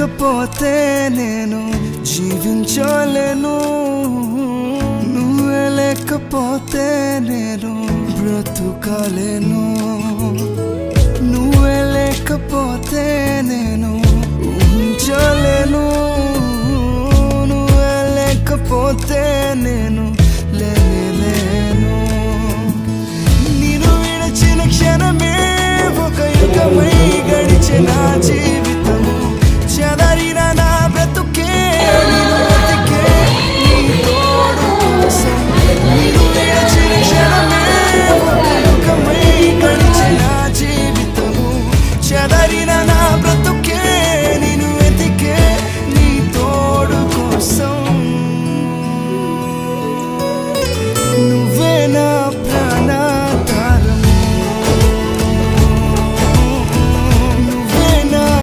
లేకపోతే నేను జీవించలేను, నువ్వే లేకపోతే నేను బ్రతుకలేను, నువ్వే లేకపోతే నేను ఊహించలేను, నువ్వే లేకపోతే నేను లేను. నేను విడిచిన క్షణమే ఒక యుగమై గడిచిన